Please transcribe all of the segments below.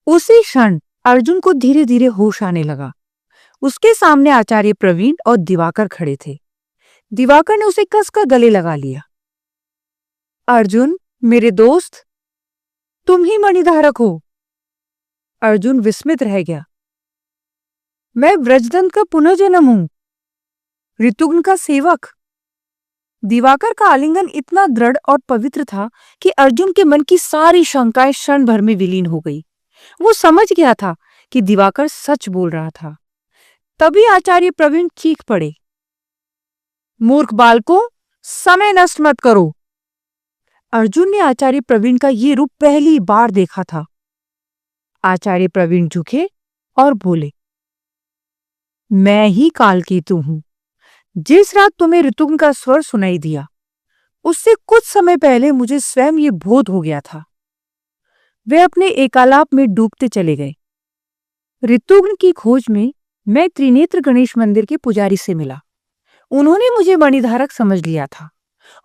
उसी क्षण अर्जुन को धीरे धीरे होश आने लगा। उसके सामने आचार्य प्रवीण और दिवाकर खड़े थे। दिवाकर ने उसे कसकर गले लगा लिया। अर्जुन, मेरे दोस्त, तुम ही मणिधारक हो। अर्जुन विस्मित रह गया। मैं व्रजदंत का पुनर्जन्म हूं, ऋतुग्न का सेवक। दिवाकर का आलिंगन इतना दृढ़ और पवित्र था कि अर्जुन के मन की सारी शंकाएं क्षण भर में विलीन हो गई। वो समझ गया था कि दिवाकर सच बोल रहा था। तभी आचार्य प्रवीण चीख पड़े, मूर्ख बालकों, समय नष्ट मत करो। अर्जुन ने आचार्य प्रवीण का ये रूप पहली बार देखा था। आचार्य प्रवीण झुके और बोले, मैं ही कालकेतु हूं। जिस रात तुम्हें ऋतुग्न का स्वर सुनाई दिया, उससे कुछ समय पहले मुझे स्वयं ये बोध हो गया था। वे अपने एकालाप में डूबते चले गए। ऋतुग्न की खोज में मैं त्रिनेत्र गणेश मंदिर के पुजारी से मिला। उन्होंने मुझे मणिधारक समझ लिया था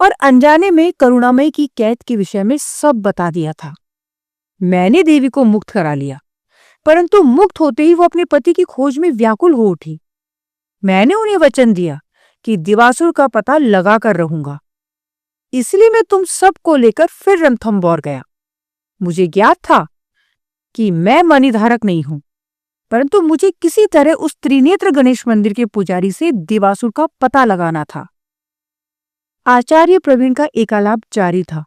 और अनजाने में करुणामयी की कैद के विषय में सब बता दिया था। मैंने देवी को मुक्त करा लिया, परंतु मुक्त होते ही वो अपने पति की खोज में व्याकुल हो उठी। मैंने उन्हें वचन दिया कि दिवासुर का पता लगा कर रहूंगा। इसलिए मैं तुम सबको लेकर फिर रणथंभौर गया। मुझे ज्ञात था कि मैं मणिधारक नहीं हूं, परंतु मुझे किसी तरह उस त्रिनेत्र गणेश मंदिर के पुजारी से दिवासुर का पता लगाना था। आचार्य प्रवीण का एकालाप जारी था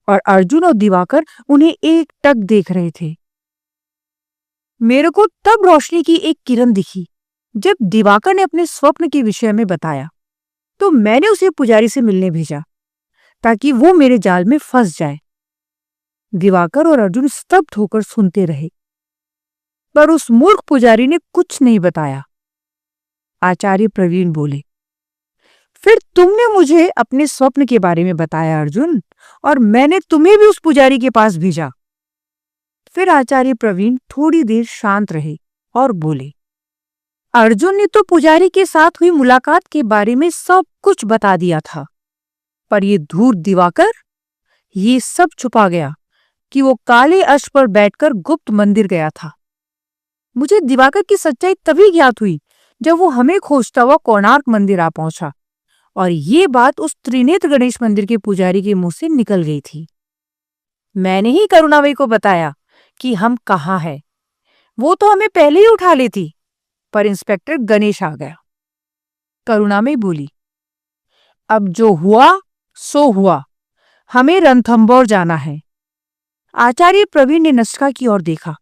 और अर्जुन और दिवाकर उन्हें एकटक देख रहे थे। मेरे को तब रोशनी की एक किरण दिखी जब दिवाकर ने अपने स्वप्न के विषय में बताया, तो मैंने उसे पुजारी से मिलने भेजा ताकि वो मेरे जाल में फंस जाए। दिवाकर और अर्जुन स्तब्ध होकर सुनते रहे, पर उस मूर्ख पुजारी ने कुछ नहीं बताया। आचार्य प्रवीण बोले, फिर तुमने मुझे अपने स्वप्न के बारे में बताया अर्जुन, और मैंने तुम्हें भी उस पुजारी के पास भेजा। फिर आचार्य प्रवीण थोड़ी देर शांत रहे और बोले, अर्जुन ने तो पुजारी के साथ हुई मुलाकात के बारे में सब कुछ बता दिया था, पर ये धूर्त दिवाकर ये सब छुपा गया कि वो काले अश्व पर बैठकर गुप्त मंदिर गया था। मुझे दिवाकर की सच्चाई तभी ज्ञात हुई जब वो हमें खोजता हुआ कोणार्क मंदिर आ पहुंचा, और ये बात उस त्रिनेत्र गणेश मंदिर के पुजारी के मुंह से निकल गई थी। मैंने ही करुणामयी को बताया कि हम कहाँ हैं। वो तो हमें पहले ही उठा लेती, पर इंस्पेक्टर गणेश आ गया। करुणामयी बोली, अब जो हुआ सो हुआ, हमें रणथंभौर जाना है। आचार्य प्रवीण ने नस्का की ओर देखा,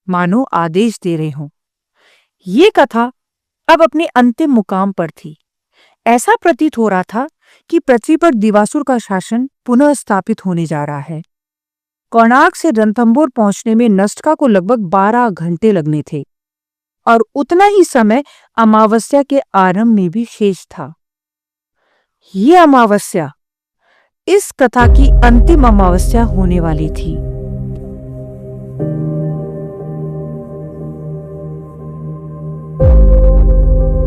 मानो आदेश दे रहे हों। ये कथा अब अपने अंतिम मुकाम पर थी। ऐसा प्रतीत हो रहा था कि पृथ्वी पर दिवासुर का शासन पुनः स्थापित होने जा रहा है। कोणार्क से रणथंभौर पहुंचने में नस्का को लगभग 12 घंटे लगने थे, और उतना ही समय अमावस्या के आरंभ में भी शेष था। ये अमावस्या इस कथा की अंतिम अमावस्या होने वाली थी।